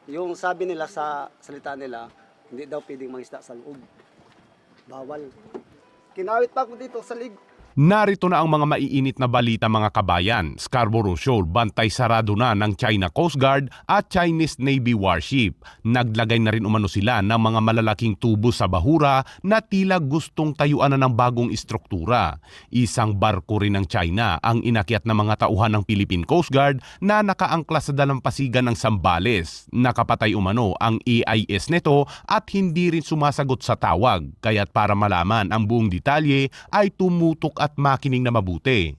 Yung sabi nila sa salita nila, hindi daw pwedeng mangisda sa loob. Bawal. Kinawit pa ako dito sa Narito na ang mga maiinit na balita mga kabayan. Scarborough Shoal, bantay sarado na ng China Coast Guard at Chinese Navy warship. Naglagay na rin umano sila ng mga malalaking tubo sa bahura na tila gustong tayuan na ng bagong istruktura. Isang barko rin ng China ang inakyat ng mga tauhan ng Philippine Coast Guard na nakaangkla sa dalampasigan ng Zambales. Nakapatay umano ang AIS nito at hindi rin sumasagot sa tawag. Kaya't para malaman ang buong detalye ay tumutok at makinig na mabuti.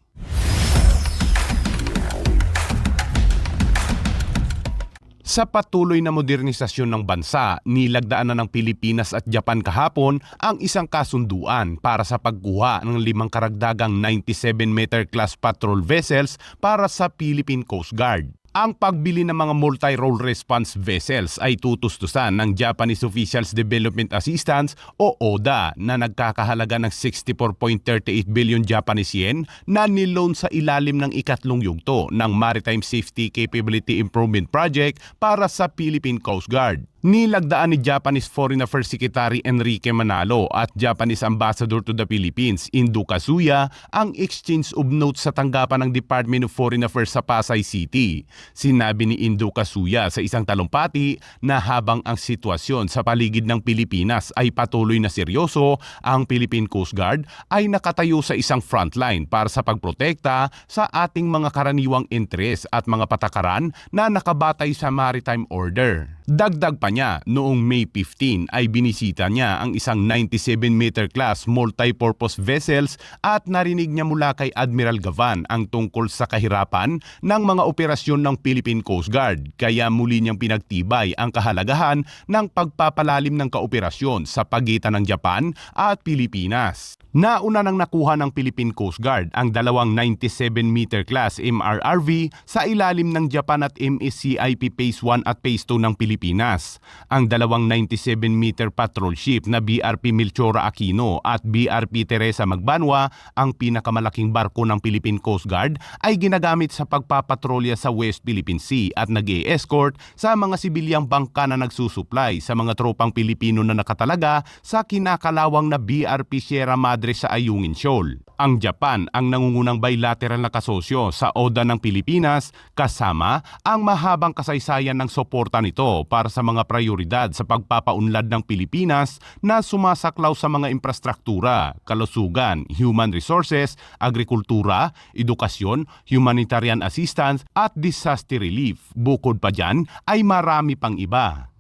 Sa patuloy na modernisasyon ng bansa, nilagdaan na ng Pilipinas at Japan kahapon ang isang kasunduan para sa pagkuha ng 5 karagdagang 97-meter class patrol vessels para sa Philippine Coast Guard. Ang pagbili ng mga multi-role response vessels ay tutustusan ng Japanese Officials Development Assistance o ODA na nagkakahalaga ng 64.38 billion Japanese yen na niloan sa ilalim ng ikatlong yugto ng Maritime Safety Capability Improvement Project para sa Philippine Coast Guard. Nilagdaan ni Japanese Foreign Affairs Secretary Enrique Manalo at Japanese Ambassador to the Philippines, Indo Kazuya, ang exchange of notes sa tanggapan ng Department of Foreign Affairs sa Pasay City. Sinabi ni Indo Kazuya sa isang talumpati na habang ang sitwasyon sa paligid ng Pilipinas ay patuloy na seryoso, ang Philippine Coast Guard ay nakatayo sa isang frontline para sa pagprotekta sa ating mga karaniwang interes at mga patakaran na nakabatay sa Maritime Order. Dagdag pa niya, noong May 15 ay binisita niya ang isang 97-meter class multi-purpose vessels at narinig niya mula kay Admiral Gavan ang tungkol sa kahirapan ng mga operasyon ng Philippine Coast Guard. Kaya muli niyang pinagtibay ang kahalagahan ng pagpapalalim ng kooperasyon sa pagitan ng Japan at Pilipinas. Nauna nang nakuha ng Philippine Coast Guard ang dalawang 97-meter class MRRV sa ilalim ng Japan at MSCIP Phase 1 at Phase 2 ng Pilipinas. Ang dalawang 97-meter patrol ship na BRP Melchora Aquino at BRP Teresa Magbanwa, ang pinakamalaking barko ng Philippine Coast Guard, ay ginagamit sa pagpapatrolya sa West Philippine Sea at nag-e-escort sa mga sibilyang bangka na nagsusuplay sa mga tropang Pilipino na nakatalaga sa kinakalawang na BRP Sierra Madre sa Ayungin Shoal. Ang Japan ang nangungunang bilateral na kasosyo sa ODA ng Pilipinas kasama ang mahabang kasaysayan ng suporta nito para sa mga prioridad sa pagpapaunlad ng Pilipinas na sumasaklaw sa mga infrastruktura, kalusugan, human resources, agrikultura, edukasyon, humanitarian assistance at disaster relief. Bukod pa dyan ay marami pang iba.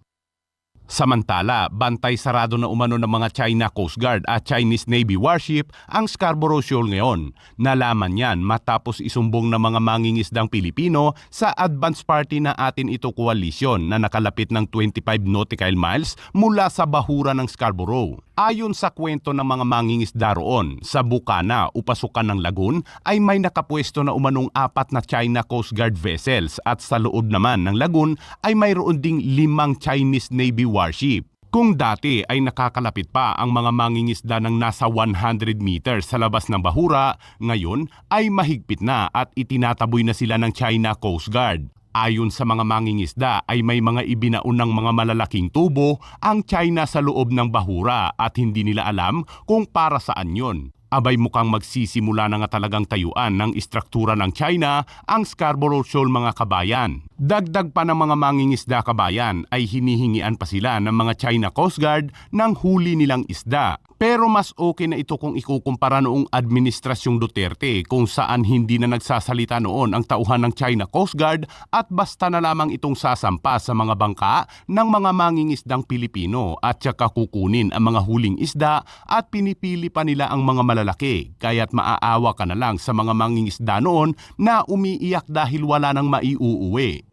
Samantala, bantay sarado na umano ng mga China Coast Guard at Chinese Navy warship ang Scarborough Shoal ngayon. Nalaman yan matapos isumbong ng mga mangingisdang Pilipino sa advance party na Atin Ito Coalition na nakalapit ng 25 nautical miles mula sa bahura ng Scarborough. Ayon sa kwento ng mga mangingisda roon, sa bukana o pasukan ng lagoon ay may nakapwesto na umanong 4 na China Coast Guard vessels at sa loob naman ng lagoon ay mayroon ding 5 Chinese Navy warship. Kung dati ay nakakalapit pa ang mga mangingisda ng nasa 100 meters sa labas ng bahura, ngayon ay mahigpit na at itinataboy na sila ng China Coast Guard. Ayon sa mga mangingisda ay may mga ibinaunang mga malalaking tubo ang China sa loob ng bahura at hindi nila alam kung para saan yon. Abay mukhang magsisimula na nga talagang tayuan ng istruktura ng China ang Scarborough Shoal mga kabayan. Dagdag pa ng mga mangingisda kabayan ay hinihingian pa sila ng mga China Coast Guard ng huli nilang isda. Pero mas okay na ito kung ikukumpara noong Administrasyong Duterte kung saan hindi na nagsasalita noon ang tauhan ng China Coast Guard at basta na lamang itong sasampa sa mga bangka ng mga mangingisdang Pilipino at saka kukunin ang mga huling isda at pinipili pa nila ang mga malalaki. Kaya't maaawa ka na lang sa mga mangingisda noon na umiiyak dahil wala nang maiuuwi.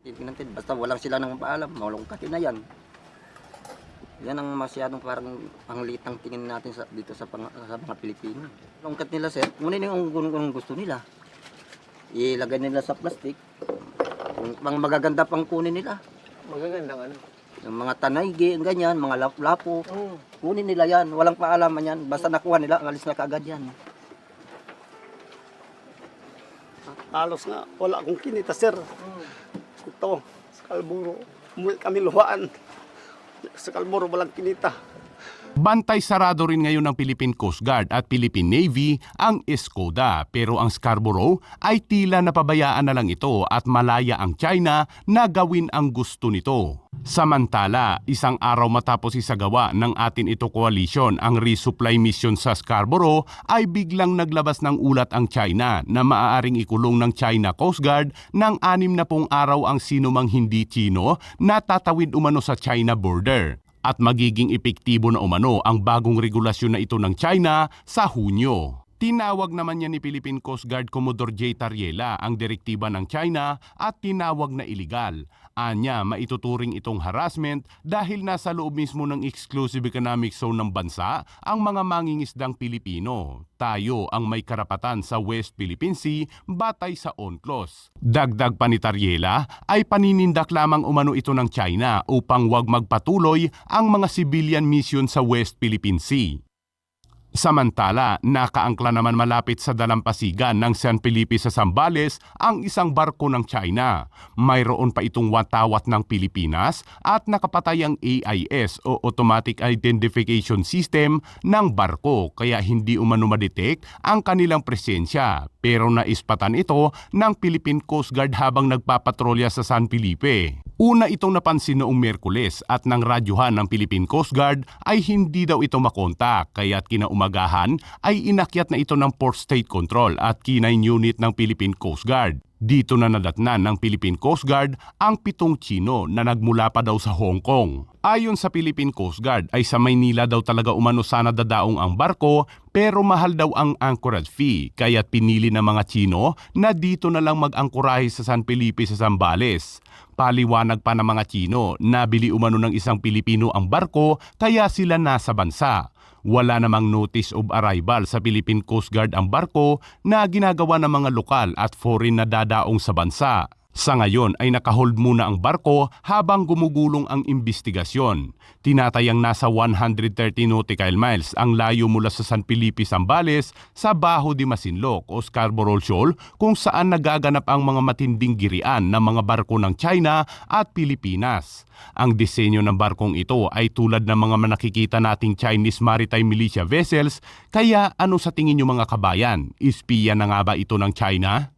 Basta walang sila nang paalam, malungkatin na yan. Yan ang masyadong parang panglitang tingin natin dito sa mga Pilipino. Lungkat nila sir, kunin yung gusto nila. Ilagay nila sa plastic. Pang magaganda pang kunin nila. Magagandang ano? Yung mga tanay, ganyan, mga lapo. Kunin nila yan, walang paalaman yan. Basta nakuha nila, alis na kaagad yan. Halos nga, wala akong kinita sir. Ito, Scarborough. Umuwi kami luhaan. Sa Scarborough walang kinita. Bantay sarado rin ngayon ng Philippine Coast Guard at Philippine Navy ang Escoda, pero ang Scarborough ay tila napabayaan na lang ito at malaya ang China na gawin ang gusto nito. Samantala, isang araw matapos isagawa ng atin ito coalition ang resupply mission sa Scarborough ay biglang naglabas ng ulat ang China na maaaring ikulong ng China Coast Guard ng 60 araw ang sinumang hindi Chino na tatawid umano sa China border. At magiging epektibo na umano ang bagong regulasyon na ito ng China sa Hunyo. Tinawag naman niya ni Philippine Coast Guard Commodore J. Tariela ang direktiba ng China at tinawag na iligal. Anya, maituturing itong harassment dahil nasa loob mismo ng exclusive economic zone ng bansa ang mga mangingisdang Pilipino. Tayo ang may karapatan sa West Philippine Sea batay sa UNCLOS. Dagdag pa ni Tariela ay paninindak lamang umano ito ng China upang wag magpatuloy ang mga civilian mission sa West Philippine Sea. Samantala, nakaangkla naman malapit sa dalampasigan ng San Felipe sa Zambales ang isang barko ng China. Mayroon pa itong watawat ng Pilipinas at nakapatay ang AIS o Automatic Identification System ng barko kaya hindi umano ma-detect ang kanilang presensya. Pero naispatan ito ng Philippine Coast Guard habang nagpapatrolya sa San Felipe. Una itong napansin noong Miyerkules at nang radyuhan ng Philippine Coast Guard ay hindi daw ito makontak kaya't kinaumagahan ay inakyat na ito ng Port State Control at K9 unit ng Philippine Coast Guard. Dito na nadatnan ng Philippine Coast Guard ang 7 Chino na nagmula pa daw sa Hong Kong. Ayon sa Philippine Coast Guard ay sa Maynila daw talaga umano sana dadaong ang barko pero mahal daw ang anchorage fee kaya't pinili ng mga Chino na dito na lang mag-angkorahe sa San Felipe sa Zambales. Paliwanag pa ng mga Chino, nabili umano ng isang Pilipino ang barko kaya sila nasa bansa. Wala namang notice of arrival sa Philippine Coast Guard ang barko na ginagawa ng mga lokal at foreign na dadaong sa bansa. Sa ngayon ay nakahold muna ang barko habang gumugulong ang investigasyon. Tinatayang nasa 130 nautical miles ang layo mula sa San Felipe, Zambales sa Bajo de Masinloc o Scarborough Shoal kung saan nagaganap ang mga matinding girian ng mga barko ng China at Pilipinas. Ang disenyo ng barkong ito ay tulad ng mga nakikita nating Chinese maritime militia vessels, kaya ano sa tingin niyo mga kabayan? Ispiya na nga ba ito ng China?